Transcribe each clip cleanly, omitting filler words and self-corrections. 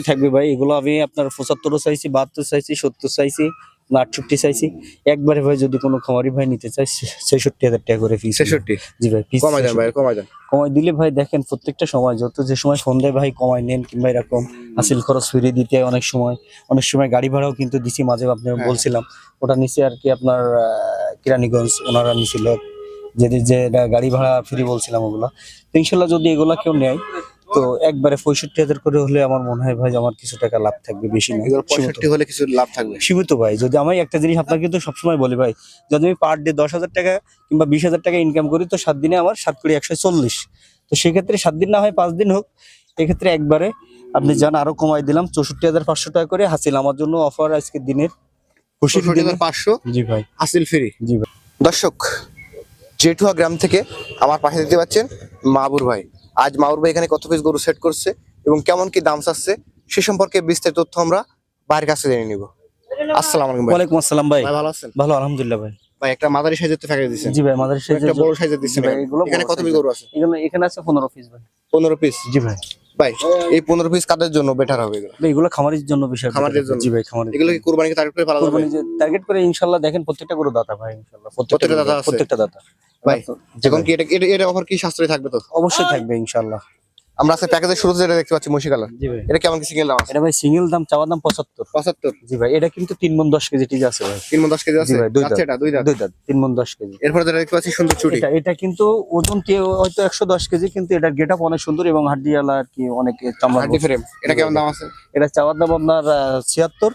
থাকবে ভাই, এগুলো আমি আপনার 75 চাইছি, 72 চাইছি, 70 চাইছি, 68 চাইছি। একবারে ভাই যদি কোনো খামারি ভাই নিতে চায় 66,000 টাকা করে পিস। 66 জি ভাই, পিস কমাই দেন ভাই, কমাই দেন। কমাই দিলে ভাই দেখেন প্রত্যেকটা সময় যত যে সময় ফোন দেয় ভাই কমাই নেন, কিংবা এরকম হাসিল খরচ ফিরিয়ে দিতে অনেক সময় গাড়ি ভাড়াও কিন্তু দিছি মাঝে, আপনি বলছিলাম ওটা নিচে আর কি আপনার কেরানীগঞ্জ ওনারা নিছিল, যে গাড়ি ভাড়া ফ্রি বলছিলাম ওগুলা। তো ইনশাল্লাহ যদি এগুলা কেউ নেয় তো একবারে 65,000 করে হলে আমার মনে হয় ভাই আমার কিছু টাকা লাভ থাকবে, বেশি না। এগুলো 65 হলে কিছু লাভ থাকবে সীমিত ভাই। যদি আমি একটা জিনিস আপনাকে কিন্তু সবসময় বলি ভাই, যদি আমি পার ডে 10,000 টাকা কিংবা 20,000 টাকা ইনকাম করি তো 7 দিনে আমার 7 কোটি 140। তো সেক্ষেত্রে 7 দিন না হয় 5 দিন হোক, এক্ষেত্রে একবারে আপনি যান আরো কমাই দিলাম 64,500 টাকা করে। হাসিল আমার জন্য অফার আজকে দিনের, খুশি 6500। জি ভাই, হাসিল ফ্রি। জি ভাই। দর্শক, জেঠুয়া গ্রাম থেকে আমার পাশে দেখতে পাচ্ছেন মাহবুর ভাই। আজ মাহবুর ভাই এখানে কত পিস গরু সেট করছে এবং কেমন কি দাম চাচ্ছে সে সম্পর্কে বিস্তারিত তথ্য আমরা ভাইয়ের কাছে জেনে নিব। আসসালামু আলাইকুম ভাই। ওয়ালাইকুম আসসালাম ভাই। ভাই ভালো আছেন? ভালো আলহামদুলিল্লাহ ভাই। ভাই একটা মাদারি সাইজের তো প্যাকেজ দিয়েছেন। জি ভাই, আমাদের একটা বড় সাইজের দিচ্ছেন ভাই। এগুলো এখানে কত পিস গরু আছে? এখানে আছে 15 পিস ভাই। 15 পিস? জি ভাই। ভাই এই 15 পিস কাদের জন্য বেটার হবে এগুলো? ভাই এগুলো খামারের জন্য বিষয়। খামারের জন্য? জি ভাই, খামারের। এগুলো কি কুরবানিকে টার্গেট করে পালা যাবে? কুরবানি যে টার্গেট করে ইনশাআল্লাহ দেখেন প্রত্যেকটা গরু দাতা ভাই, ইনশাআল্লাহ প্রত্যেকটা দাতা আছে? প্রত্যেকটা দাতা ভাই জি এখন ভাই। কি এটা অফার কি সাশ্রয় থাকবে তো? অবশ্যই থাকবে ইনশাআল্লাহ। আমরা আজকে প্যাকেজের শুরুতে যেটা দেখতে পাচ্ছি মসি কালার, জি ভাই। এটা কেমন কি সিঙ্গেল দাম আছে? এটা ভাই সিঙ্গেল দাম চাওয়া দাম 75। 75? জি ভাই, এটা কিন্তু 3 মণ 10 কেজি ঠিক আছে ভাই। 3 মণ 10 কেজি জি আছে? ভাই, দুই দাঁত। আচ্ছা, এটা দুই দাঁত? দুই দাঁত, 3 মণ 10 কেজি। এরপর যেটা দেখতে পাচ্ছি সুন্দর চুড়ি, এটা কিন্তু ওজন হয়তো 110 কেজি, কিন্তু এটার গেটআপ অনেক সুন্দর এবং হাড্ডিওয়ালা আর কি, অনেক চামড়া হার্ডি ফ্রেম। এটা কেমন দাম আছে? এটা চাওয়ার দাম আপনার 76,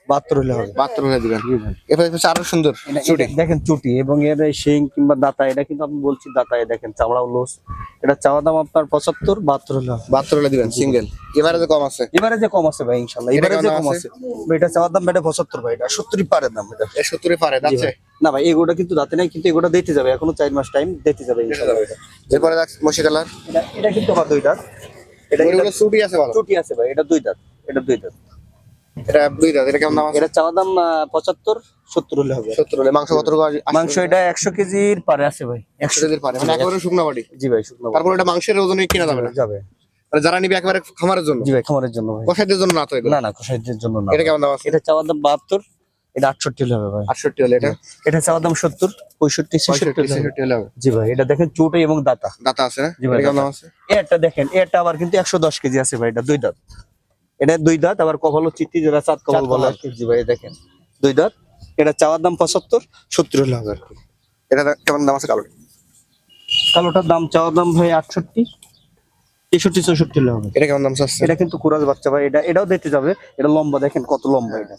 72 হলে হবে। 72 হলে দিবেন। জি ভাই। এরপর দেখতে পাচ্ছি আরো সুন্দর চুড়ি। দেখেন চুটি এবং এর শিং কিংবা দাতা, এটা কিন্তু আমি বলছি দাতা, দেখেন চামড়াও লোস। এটা চাওয়া দাম আপনার 75, 72 হলে হবে। 72 হলে দিবেন সিঙ্গেল। এবারে যে কম আছে? এবারে যে কম আছে ভাই ইনশাআল্লাহ, এটা এবারে যে কেমন কম আছে? আছে ভাই, এটা চাওয়ার দাম এটা 75 ভাই, এটা 70 পারে দাম এটা। এ 70 এ পারে জি যাচ্ছে? ভাই। না ভাই, এগুলো কিন্তু দাঁতে নাই, কিন্তু এগুলো দিতে যাবে, এখনো 4 মাস টাইম দিতে যাবে ইনশাআল্লাহ। এরপরে দেখ মসি কালার, এটা কিন্তু আবার দুই দাঁত। এটা এগুলো চুড়ি আছে ভালো? চুটি আছে ভাই, এটা দুই দাঁত। এটা দুই দাঁত। এটা দুই দাঁত। এটা কেমন দাম আছে? এটা চাওয়া দাম 75, 70 হলে হবে। 70 হলে। মাংস কত রকম? মাংস এটা 100 কেজির পারে আছে ভাই। 100 কেজির পারে, মানে একেবারে শুকনো বডি? জি ভাই, শুকনো তারপর এটা মাংসের ওজনে কিনা যাবে না? যাবে। মানে যারা নিবে একেবারে খামারের জন্য? জি ভাই, খামারের জন্য ভাই। কষাইদের জন্য না তো এগুলো? না না, কষাইদের জন্য না। এটা কেমন দাম আছে? এটা চাওয়ার দাম 72, এটা 68 হলে হবে ভাই। 68 হলে। এটা এটা চাওয়ার দাম 70, 65, 66 হলে হবে। 66 হলে হবে। জি ভাই, এটা দেখেন চুটে এবং দাতা। দাঁতা আছে না? জি ভাই, এটা কেমন দাম আছে? এটা দেখেন, এটা আবার কিন্তু 110 কেজি আছে ভাই, এটা দুই দাঁত। এটা দুই দাঁত, আবার কপালও চিত্তি, যেটা চাঁদ কপাল বলে আর কি। জি ভাই, দেখেন দুই দাঁত। এটা চাওয়ার দাম 75, 70 হলে হবে আর কি। এটা কেমন দাম আছে কালো? কালোটার দাম চাওয়ার দাম ভাই 68, 63, 64 হলে হবে। এটা কেমন দাম আছে? এটা কিন্তু কুরাজ বাচ্চা ভাই, এটাও দেখতে যাবে। এটা লম্বা দেখেন কত লম্বা এটা।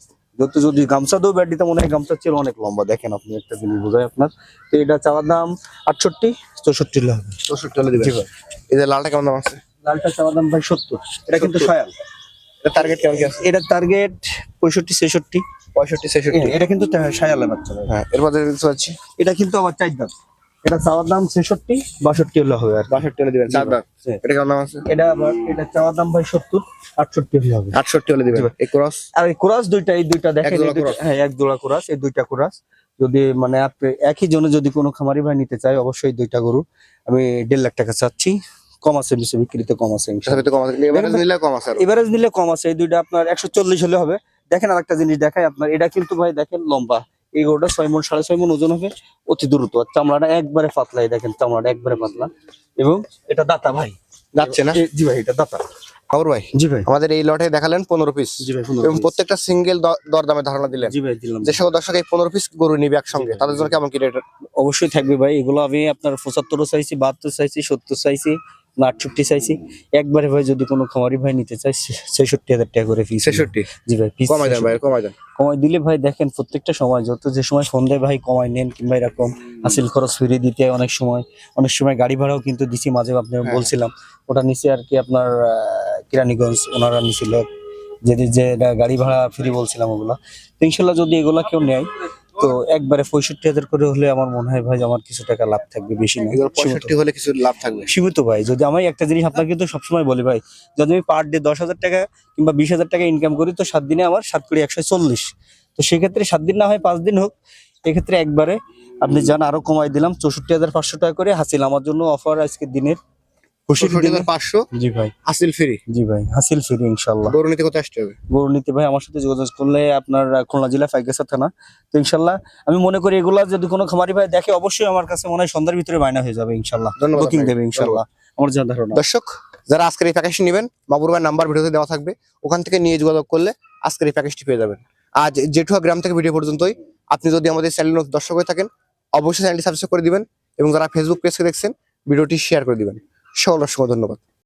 যদি গামছা দেও ব্যাট দিতে মনে হয় গামছা ছিল অনেক লম্বা। দেখেন আপনি একটা জিনিস বোঝায় আপনার। তো এটা চাওয়ার দাম 68, 64 হলে হবে। 64 হলে দিবেন? জি ভাই। এই যে লালটা কেমন দাম আছে? লালটা চাওয়ার দাম ভাই 70, এটা কিন্তু 70? সয়াল। এটা টার্গেট কেমন কি আছে? এটা টার্গেট 65, 66। 65 66? এটা কিন্তু শায়ালের বাচ্চা ভাই। হ্যাঁ। এরপর যেটা দেখতে পাচ্ছি এটা কিন্তু আবার 4 দাঁত। এটা চাওয়ার দাম 66, 62 হলে হবে আর কি। 62 হলে দিবেন? চার দাঁত। জি। এটা কেমন দাম আছে? এটা চাওয়ার দাম ভাই 70, 68 হলে হবে। 68 হলে দিবেন? এই ক্রস? আর এই কোরাস দুইটা, এই দুইটা দেখেন, এক জোড়া এই দুইটা- কোরাস? হ্যাঁ, এক জোড়া কোরাস, এই দুইটা কোরাস। যদি মানে আপনি একই জনে যদি কোনো খামারি ভাই নিতে চায়, অবশ্যই দুইটা গরু আমি 1.5 লাখ টাকা চাচ্ছি। কম আছে, বেশি বিক্রিতে কম আছে ইনশাআল্লাহ। সাথে কম আছে? এভারেজ নিলে কম আছে আরো? এভারেজ নিলে কম আছে। এই দুইটা আপনার 140 হলে হবে। দেখেন আরেকটা জিনিস দেখাই আপনার, এটা কিন্তু ভাই দেখেন লম্বা। এই গরুটা 6 মণ 6.5 মণ ওজন হবে, অতি দ্রুত। আর চামড়াটা একবারে পাতলা, এই দেখেন চামড়াটা একবারে পাতলা। এবং এটা দাতা ভাই, যাচ্ছে না? জি ভাই, এটা দাতা। খবর ভাই, জি ভাই। আমাদের এই লটে দেখালেন 15 পিস জি ভাই, এবং প্রত্যেকটা সিঙ্গেল দরদামে ধারণা দিলেন। জি ভাই, দিলাম। যে সকল দর্শক এই 15 পিস গরু নিবে একসঙ্গে তাদের জন্য কেমন কি রেট? অবশ্যই থাকবে ভাই। এগুলো আমি আপনার 75 চাইছি, 72 চাইছি, 70 চাইছি, 68 চাইছি। একবারে ভাই যদি কোনো খামারি ভাই নিতে চায় 66,000 টাকা করে পিস। 66? জি ভাই, পিস কমাই দেন ভাই, কমাই দেন। কমাই দিলে ভাই দেখেন প্রত্যেকটা সময় যে সময় ফোন দেয় ভাই কমাই নেন, কিংবা এরকম হাসিল খরচ ফিরিয়ে দিতে অনেক সময় গাড়ি ভাড়াও কিন্তু দিছি মাঝে, আপনি বলছিলাম ওটা নিচে আর কি আপনার কেরানীগঞ্জ ওনারা নিছিল, যে গাড়ি ভাড়া ফ্রি বলছিলাম ওগুলা। তো ইনশাল্লাহ যদি এগুলা কেউ নেয় তো একবারে 65,000 করে হলে আমার মনে হয় ভাই আমার কিছু টাকা লাভ থাকবে, বেশি না। এগুলো 65 হলে কিছু লাভ থাকবে সীমিত ভাই। যদি আমি একটা জিনিস আপনাকে কিন্তু সবসময় বলি ভাই, যদি আমি পার ডে 10,000 টাকা কিংবা 20,000 টাকা ইনকাম করি তো 7 দিনে আমার 7 কোটি 140। তো সেক্ষেত্রে 7 দিন না হয় 5 দিন হোক, এক্ষেত্রে একবারে আপনি যান আরো কমাই দিলাম 64,500 টাকা করে। হাসিল আমার জন্য অফার আজকে দিনের, দিলে 6500 জি ভাই, আসিল ফ্রি। জি ভাই, হাসিল ফ্রি ইনশাল্লাহ। গরু নিতে কোথায় আসতে হবে? গরু নিতে ভাই আমার সাথে যোগাযোগ করলে আপনার খুলনা জেলা ফাইগাছা থানা। তো ইনশাল্লাহ আমি মনে করি এগুলা যদি কোনো খামারি ভাই দেখে অবশ্যই আমার কাছে মনে হয় সন্ধ্যার ভিতরে বায়না হয়ে যাবে ইনশাল্লাহ, ধন্যবাদ বুকিং আপনাকে, দেবে ইনশাল্লাহ, আমার যা ধারণা। দর্শক যারা আজকের এই প্যাকেজটি নেবেন, মাবুর ভাইয়ের নাম্বার ভিডিওতে দেওয়া থাকবে, ওখান থেকে নিয়ে যোগাযোগ করলে আজকের এই প্যাকেজটি পেয়ে যাবেন। আজ জেঠুয়া গ্রাম থেকে ভিডিও পর্যন্তই। আপনি যদি আমাদের চ্যানেল দর্শক হয়ে থাকেন অবশ্যই চ্যানেলটি সাবস্ক্রাইব করে দিবেন এবং যারা ফেসবুক পেজ থেকে দেখছেন ভিডিওটি শেয়ার করে দিবেন। সকল দর্শক ধন্যবাদ।